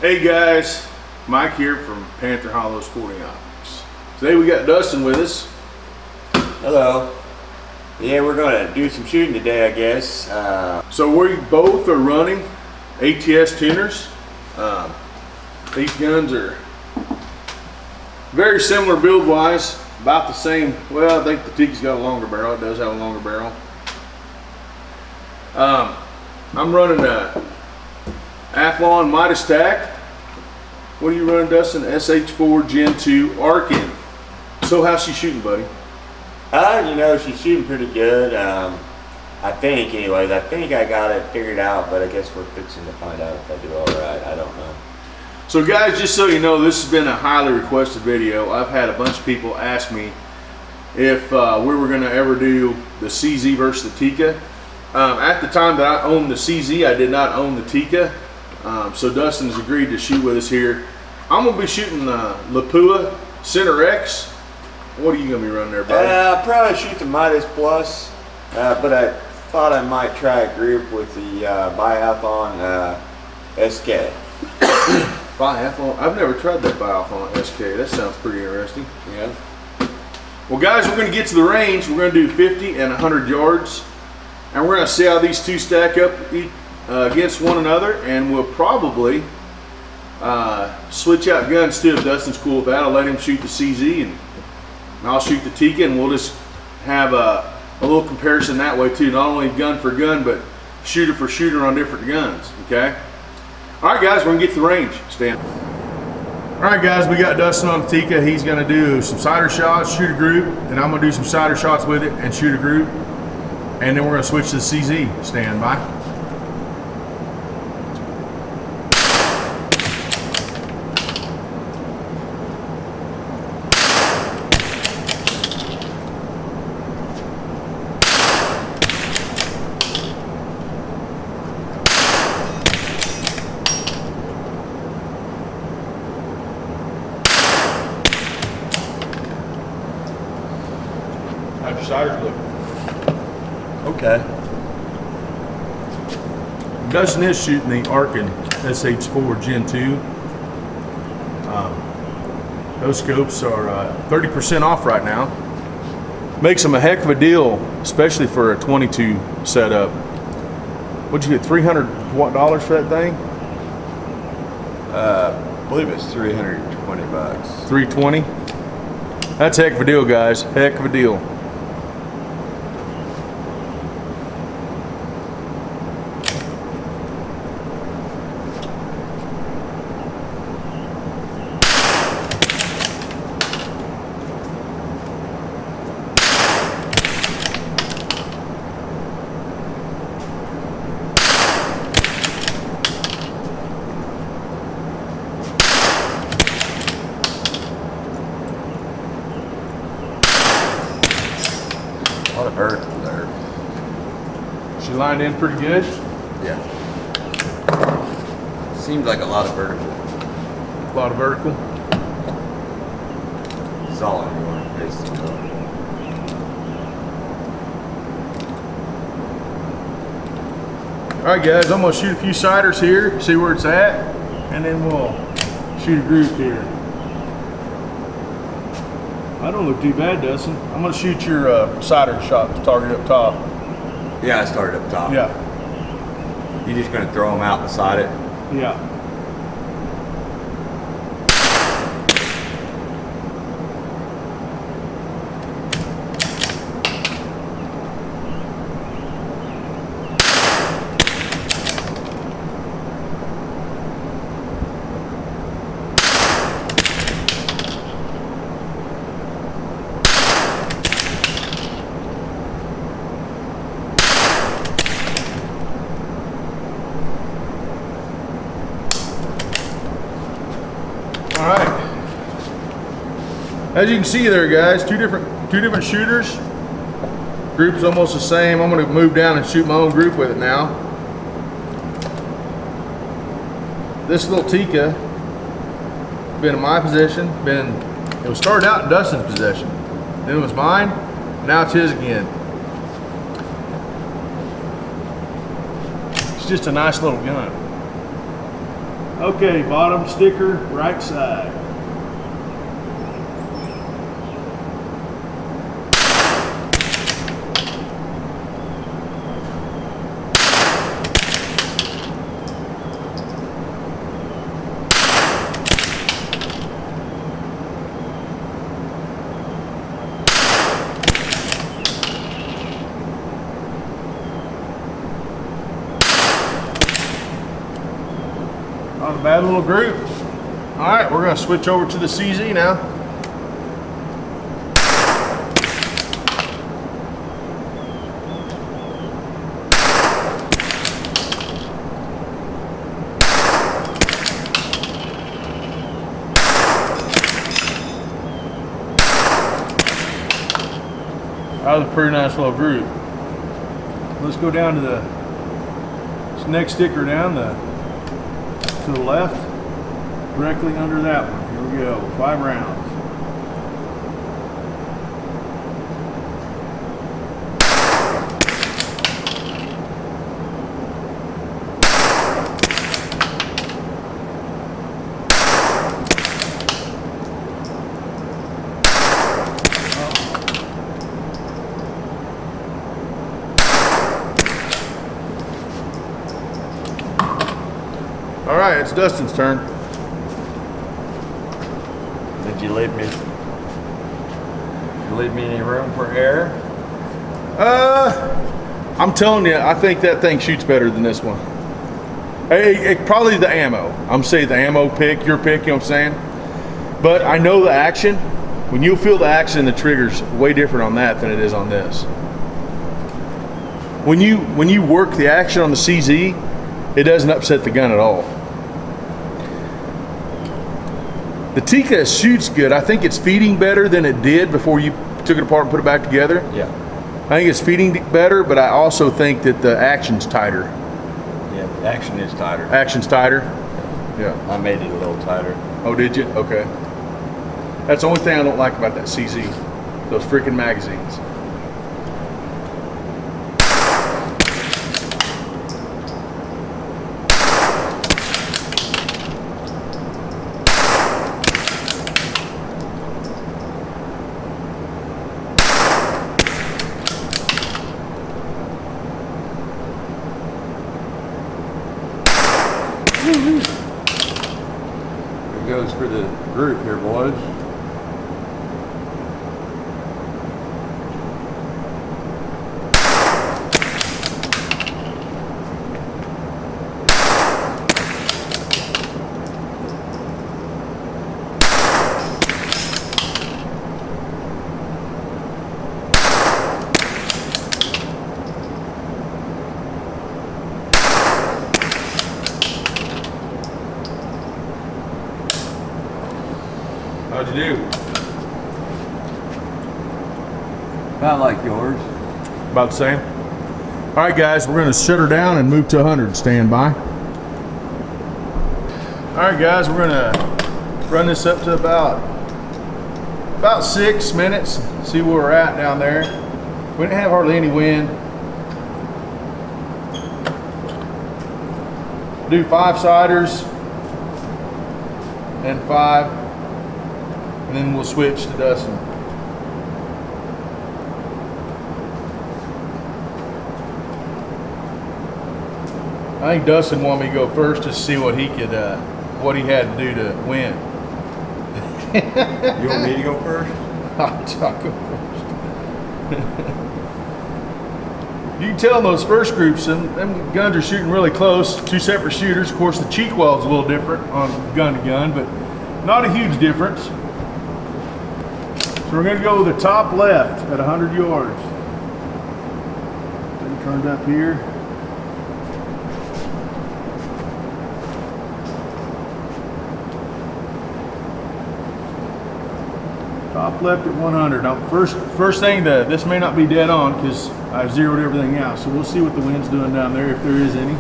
Hey guys, Mike here from Panther Hollow Sporting Optics. Today we got Dustin with us. Hello. Yeah, we're going to do some shooting today, I guess. So we both are running ATS tuners. These guns are very similar build wise, about the same. Well, I think the Tikka's got a longer barrel. It does have a longer barrel. I'm running a Athlon Midas Tac. What are you running, Dustin? SH4 Gen 2 Arkin. So how's she shooting, buddy? You know, she's shooting pretty good. I think, anyways. I think I got it figured out, but I guess we're fixing to find out if I do all right. I don't know. So guys, just so you know, this has been a highly requested video. I've had a bunch of people ask me if we were going to ever do the CZ versus the Tikka. At the time that I owned the CZ, I did not own the Tikka. So Dustin has agreed to shoot with us here. I'm going to be shooting the Lapua Center X. What are you going to be running there, buddy? I'll probably shoot the Midas Plus, but I thought I might try a group with the Biathlon SK. Biathlon? I've never tried that Biathlon SK. That sounds pretty interesting. Yeah. Well guys, we're going to get to the range. We're going to do 50 and 100 yards. And we're going to see how these two stack up against one another. And we'll probably switch out guns too if Dustin's cool with that. I'll let him shoot the CZ and I'll shoot the Tikka, and we'll just have a little comparison that way too. Not only gun for gun, but shooter for shooter on different guns, okay? All right, guys, we're gonna get to the range. Stand. All right, guys, we got Dustin on the Tikka. He's gonna do some sighter shots, shoot a group, and I'm gonna do some sighter shots with it and shoot a group. And then we're gonna switch to the CZ. Stand by. How's your sighters look? Okay. Dustin is shooting the Arkin SH4 Gen 2. Those scopes are 30% off right now. Makes them a heck of a deal, especially for a 22 setup. What'd you get, $300 for that thing? I believe it's 320 bucks. 320? That's a heck of a deal, guys. Heck of a deal. A lot of vertical there. She lined in pretty good. Yeah. Seems like a lot of vertical. A lot of vertical. Solid anyway, basically. All right, guys, I'm gonna shoot a few sighters here, see where it's at, and then we'll shoot a group here. I don't look too bad, Dustin. I'm gonna shoot your sighter shot target up top. Yeah, I started up top. Yeah. You just gonna throw them out beside it? Yeah. All right. As you can see there, guys, two different shooters. Group's almost the same. I'm going to move down and shoot my own group with it now. This little Tikka, been in my possession. It was started out in Dustin's possession. Then it was mine. Now it's his again. It's just a nice little gun. Okay, bottom sticker, right side. Not a bad little group. All right, we're gonna switch over to the CZ now. That was a pretty nice little group. Let's go down to the next sticker down, to the left, directly under that one. Here we go, 5 rounds. All right, it's Dustin's turn. Did you leave me any room for error? I'm telling you, I think that thing shoots better than this one. Probably the ammo. I'm saying the ammo pick, your pick, you know what I'm saying? But I know the action. When you feel the action, the trigger's way different on that than it is on this. When you work the action on the CZ, it doesn't upset the gun at all. The Tikka shoots good. I think it's feeding better than it did before you took it apart and put it back together. Yeah. I think it's feeding better, but I also think that the action's tighter. Yeah, action is tighter. Action's tighter? Yeah. I made it a little tighter. Oh, did you? Okay. That's the only thing I don't like about that CZ. Those freaking magazines. Here goes for the group here, boys. How'd you do? About like yours. About the same? All right, guys, we're gonna shut her down and move to 100. Stand by. All right, guys, we're gonna run this up to about 6 minutes. See where we're at down there. We didn't have hardly any wind. Do 5 siders and 5, and then we'll switch to Dustin. I think Dustin wanted me to go first to see what he could, what he had to do to win. You want me to go first? I'll go first. You can tell in those first groups, them guns are shooting really close. 2 separate shooters. Of course, the cheek weld's a little different on gun to gun, but not a huge difference. So we're going to go with the top left at 100 yards. Then turned up here. Top left at 100. Now, first thing, this may not be dead on because I've zeroed everything out. So we'll see what the wind's doing down there, if there is any.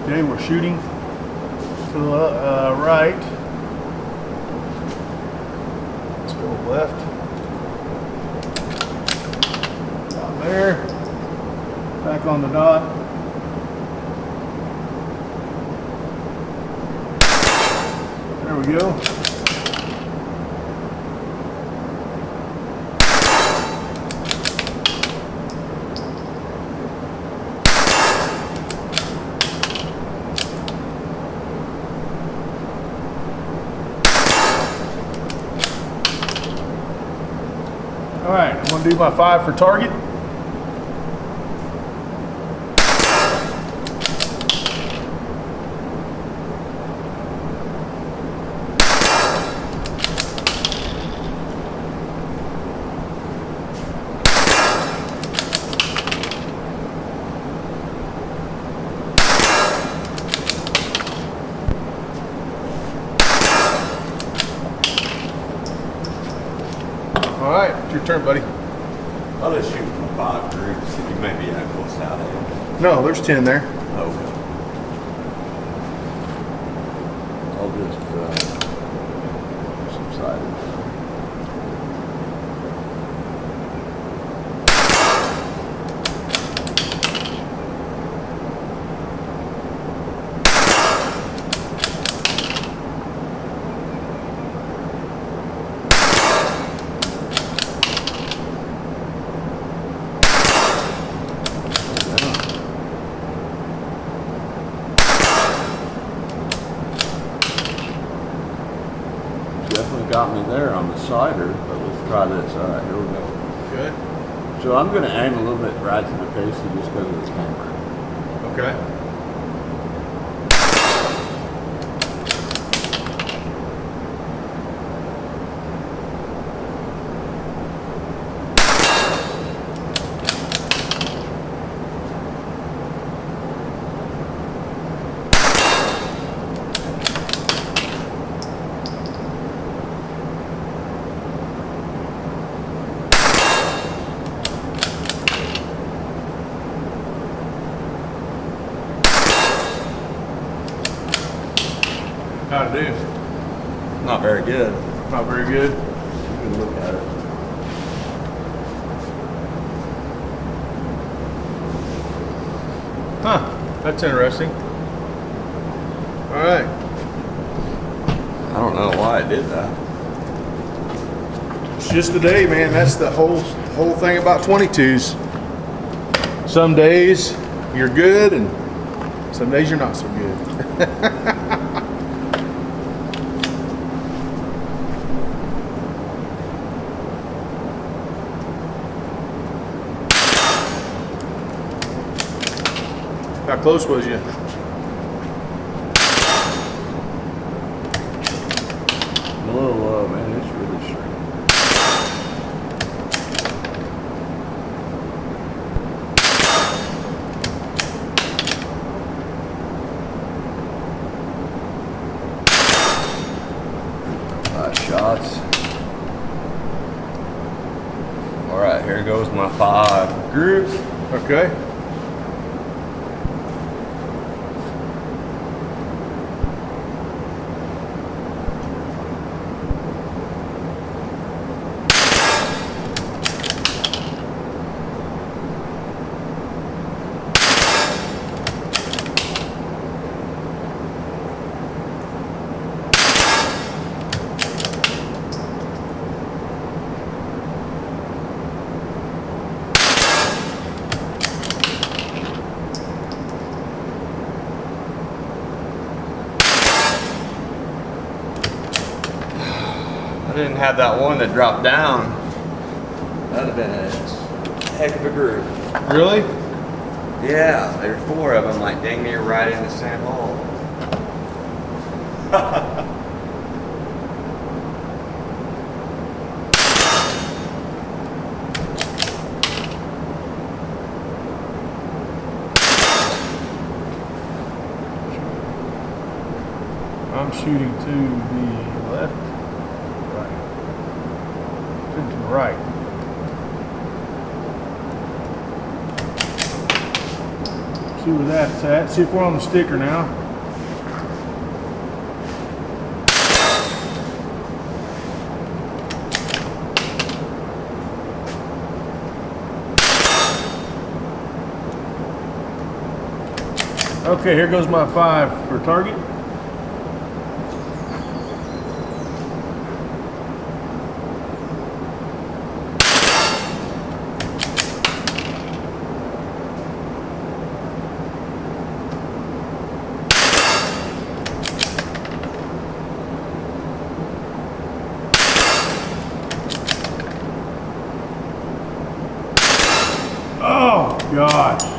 Okay, we're shooting to the right. Let's go left. Down there. Back back on the dot. There we go. All right, I'm gonna do my 5 for target. All right, it's your turn, buddy. I'll just shoot from 5 groups. You may be that close out of it. No, there's 10 there. Okay. I'll just subside it. Definitely got me there on the cider, but let's try this. All right, here we go. Good. So I'm going to aim a little bit right to the pasty just because of the camera. Okay. How'd it do? Not very good. Not very good. You can look at it. Huh, that's interesting. All right. I don't know why I did that. It's just the day, man. That's the whole thing about 22s. Some days you're good and some days you're not so good. How close was you? A little low, man. It's really straight. Shots. All right, here goes my 5 groups. Okay. I didn't have that one that dropped down. That'd have been a heck of a group. Really? Yeah, there's 4 of them, like dang near right in the same hole. I'm shooting to the left, right, to the right. See where that's at. See if we're on the sticker now. Okay, here goes my 5 for target. Oh, gosh.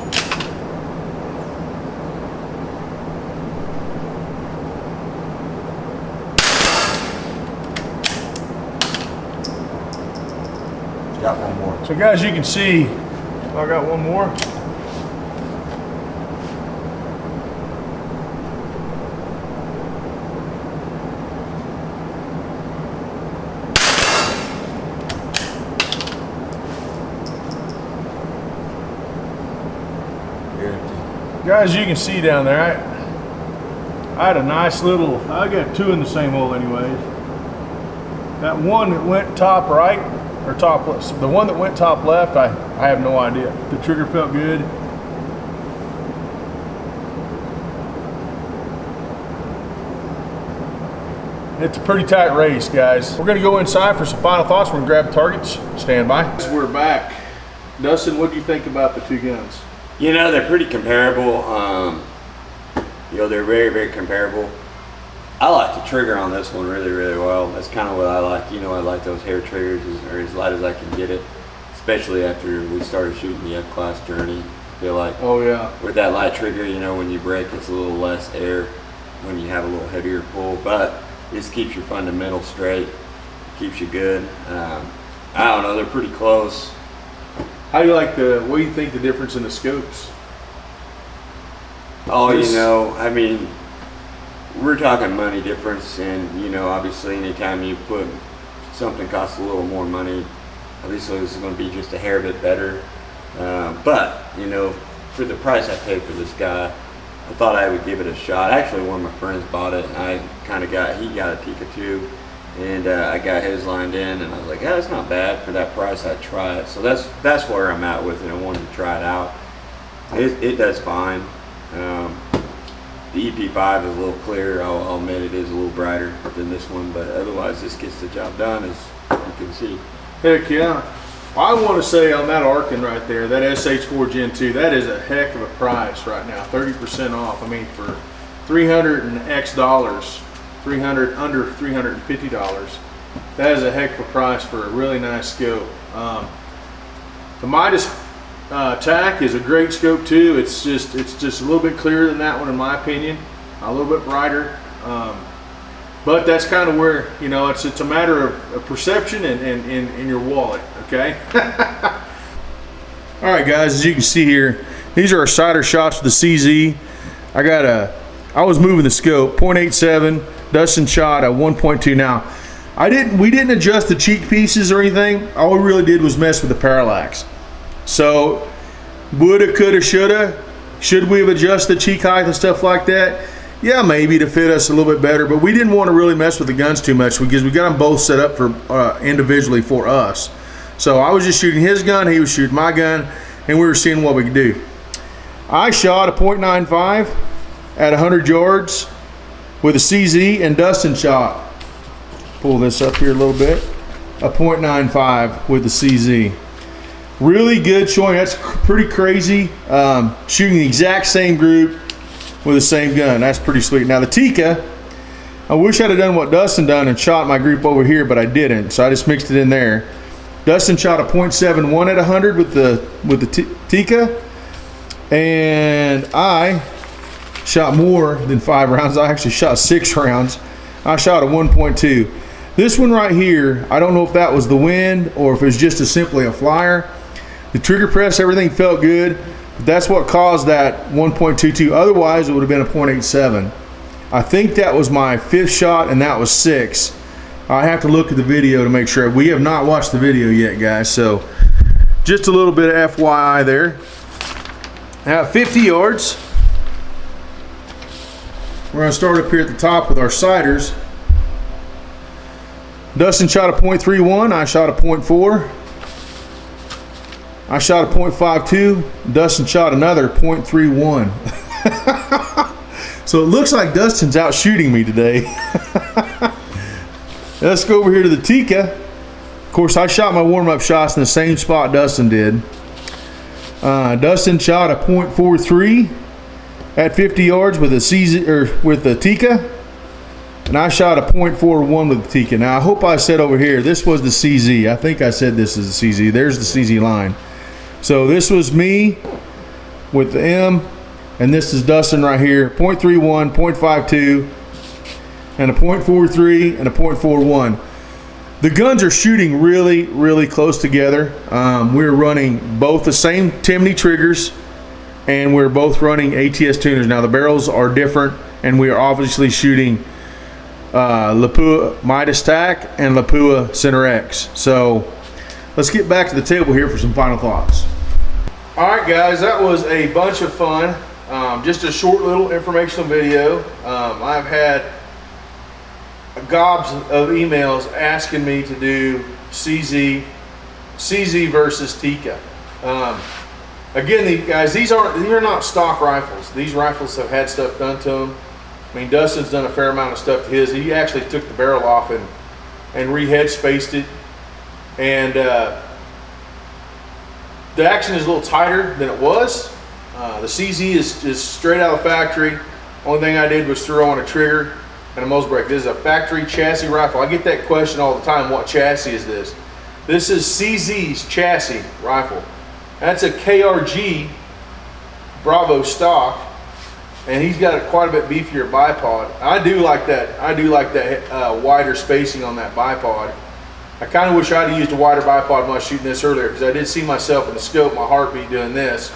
Got one more. So guys, you can see, I got one more. Guys, you can see down there, I had a nice little, I got 2 in the same hole anyways. That one that went top right, or top left, so the one that went top left, I have no idea. The trigger felt good. It's a pretty tight race, guys. We're gonna go inside for some final thoughts. We're gonna grab targets. Stand by. We're back. Dustin, what do you think about the 2 guns? You know, they're pretty comparable. You know, they're very, very comparable. I like the trigger on this one really, really well. That's kind of what I like. You know, I like those hair triggers as light as I can get it, especially after we started shooting the F-class journey. I feel like, oh yeah, with that light trigger, you know, when you break, it's a little less air when you have a little heavier pull, but this keeps your fundamentals straight, keeps you good. I don't know, they're pretty close. How do you like what do you think the difference in the scopes? Oh, you know, I mean, we're talking money difference, and you know, obviously anytime you put something costs a little more money, obviously this is going to be just a hair bit better. But you know, for the price I paid for this guy, I thought I would give it a shot. Actually, one of my friends bought it, and I kind of he got a Tikka 2, and I got his lined in, and I was like, yeah, it's not bad for that price. I'd try it. So that's where I'm at with it. I wanted to try it out. It does fine. The EP5 is a little clearer. I'll admit it is a little brighter than this one, but otherwise this gets the job done, as you can see. Heck yeah. I want to say on that Arkin right there, that SH4 Gen 2, that is a heck of a price right now, 30% off. I mean, for $300 and X dollars, under $350, that is a heck of a price for a really nice scope. The Midas TAC is a great scope too. It's just a little bit clearer than that one in my opinion, a little bit brighter. But that's kind of where, you know, it's a matter of perception and in your wallet, okay? All right, guys, as you can see here, these are our cider shots with the CZ. I was moving the scope, 0.87, Dustin shot at 1.2. Now, we didn't adjust the cheek pieces or anything. All we really did was mess with the parallax. So, woulda, coulda, shoulda. Should we have adjusted the cheek height and stuff like that? Yeah, maybe to fit us a little bit better, but we didn't want to really mess with the guns too much because we got them both set up for individually for us. So I was just shooting his gun, he was shooting my gun, and we were seeing what we could do. I shot a .95 at 100 yards with a CZ, and Dustin shot, pull this up here a little bit, a .95 with the CZ. Really good showing. That's pretty crazy. Shooting the exact same group with the same gun. That's pretty sweet. Now the Tikka, I wish I'd have done what Dustin done and shot my group over here, but I didn't. So I just mixed it in there. Dustin shot a .71 at 100 with the Tikka, and I shot more than 5 rounds. I actually shot 6 rounds. I shot a 1.2. This one right here, I don't know if that was the wind or if it was just simply a flyer. The trigger press, everything felt good. That's what caused that 1.22. Otherwise, it would have been a .87. I think that was my 5th shot, and that was 6. I have to look at the video to make sure. We have not watched the video yet, guys, so just a little bit of FYI there. Now, 50 yards. We're going to start up here at the top with our ciders. Dustin shot a .31. I shot a .4. I shot a .52. Dustin shot another .31. So it looks like Dustin's out shooting me today. Let's go over here to the Tikka. Of course, I shot my warm-up shots in the same spot Dustin did. Dustin shot a .43 at 50 yards with a CZ, or with the Tikka, and I shot a .41 with the Tikka. Now I hope I said over here this was the CZ. I think I said this is the CZ. There's the CZ line. So this was me with the M, and this is Dustin right here. .31, .52, and a .43 and a .41. The guns are shooting really, really close together. We're running both the same Timney triggers, and we're both running ATS tuners. Now the barrels are different, and we are obviously shooting Lapua Midas Tac and Lapua Center X. So let's get back to the table here for some final thoughts. All right, guys, that was a bunch of fun. Just a short little informational video. I've had gobs of emails asking me to do CZ versus Tikka. Again, guys, these are not stock rifles. These rifles have had stuff done to them. I mean, Dustin's done a fair amount of stuff to his. He actually took the barrel off and re-head spaced it, and the action is a little tighter than it was. The CZ is straight out of the factory. Only thing I did was throw on a trigger and a muzzle brake. This is a factory chassis rifle. I get that question all the time, what chassis is this? This is CZ's chassis rifle. That's a KRG Bravo stock, and he's got quite a bit beefier bipod. I do like that. I do like that wider spacing on that bipod. I kind of wish I'd have used a wider bipod when I was shooting this earlier, because I did see myself in the scope, my heartbeat doing this.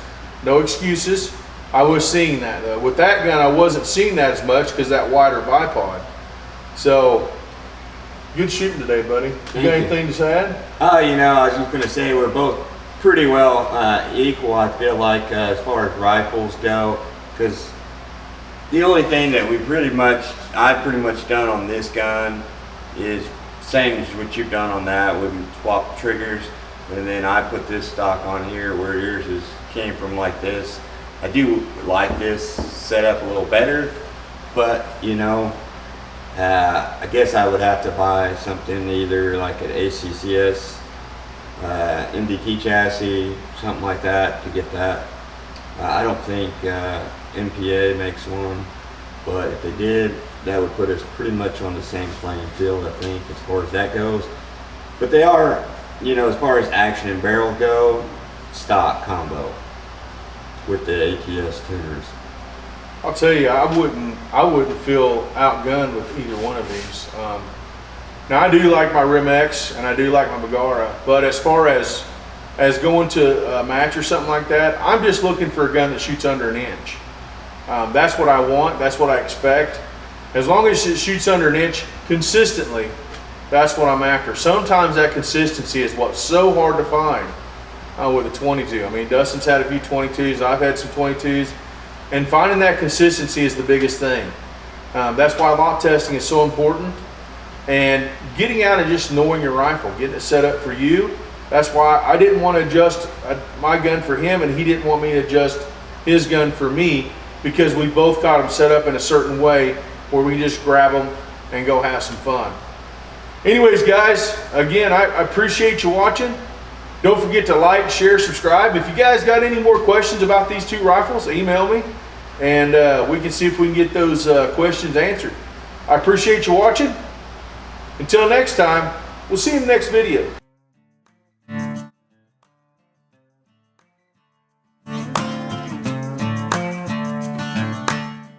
No excuses. I was seeing that though. With that gun, I wasn't seeing that as much because that wider bipod. So, good shooting today, buddy. You got anything to add? You know, I was just going to say we're both pretty well equal, I feel like, as far as rifles go, because the only thing that I've pretty much done on this gun is same as what you've done on that. We swap triggers, and then I put this stock on here where yours came from like this. I do like this setup a little better, but you know, I guess I would have to buy something either like an ACCS MDT chassis, something like that to get that. I don't think MPA makes one, but if they did, that would put us pretty much on the same playing field, I think, as far as that goes. But they are, you know, as far as action and barrel go, stock combo with the ATS tuners. I'll tell you, I wouldn't feel outgunned with either one of these. Now I do like my Rim X and I do like my Bagara, but as far as going to a match or something like that, I'm just looking for a gun that shoots under an inch. That's what I want. That's what I expect. As long as it shoots under an inch consistently, that's what I'm after. Sometimes that consistency is what's so hard to find with a 22. I mean, Dustin's had a few 22s. I've had some 22s. And finding that consistency is the biggest thing. That's why lot testing is so important. And getting out and just knowing your rifle, getting it set up for you. That's why I didn't want to adjust my gun for him, and he didn't want me to adjust his gun for me, because we both got them set up in a certain way where we just grab them and go have some fun. Anyways, guys, again, I appreciate you watching. Don't forget to like, share, subscribe. If you guys got any more questions about these two rifles, email me, and we can see if we can get those questions answered. I appreciate you watching. Until next time, we'll see you in the next video.